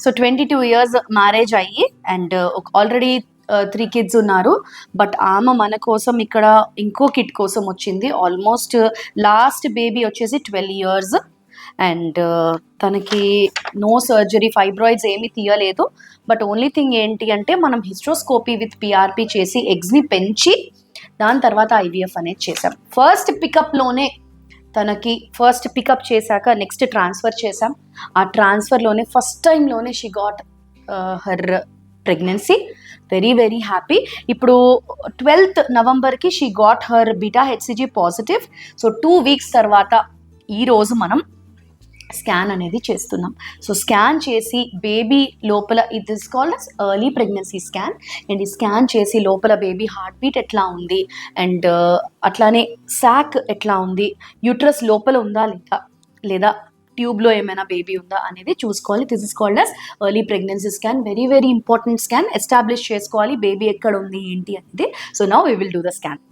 So 22 years marriage అయ్యి and already 3 kids ఉన్నారు. But ఆమె మన కోసం ఇక్కడ ఇంకో కిడ్ కోసం వచ్చింది. ఆల్మోస్ట్ లాస్ట్ బేబీ వచ్చేసి 12 years అండ్ తనకి నో సర్జరీ, ఫైబ్రాయిడ్స్ ఏమీ తీయలేదు. బట్ ఓన్లీ థింగ్ ఏంటి అంటే మనం హిస్ట్రోస్కోపీ విత్ పిఆర్పి చేసి ఎగ్స్ని పెంచి దాని తర్వాత ఐవీఎఫ్ అనేది చేసాం. ఫస్ట్ పికప్లోనే తనకి ఫస్ట్ పికప్ చేశాక నెక్స్ట్ ట్రాన్స్ఫర్ చేసాం. ఆ ట్రాన్స్ఫర్లోనే ఫస్ట్ టైంలోనే she got her pregnancy. Very very happy. ఇప్పుడు 12th Novemberకి she got her beta HCG positive. So 2 weeks తర్వాత ఈరోజు మనం స్కాన్ అనేది చేస్తున్నాం. సో స్కాన్ చేసి బేబీ లోపల it is called as early pregnancy scan. And ఈ స్కాన్ చేసి లోపల బేబీ హార్ట్ బీట్ ఎట్లా ఉంది అండ్ అట్లానే శాక్ ఎట్లా ఉంది, యూట్రస్ లోపల ఉందా లేదా ట్యూబ్లో ఏమైనా బేబీ ఉందా అనేది చూసుకోవాలి. This is called as early pregnancy scan. Very very important scan. Establish చేసుకోవాలి బేబీ ఎక్కడ ఉంది ఏంటి అనేది. So now we will do the scan.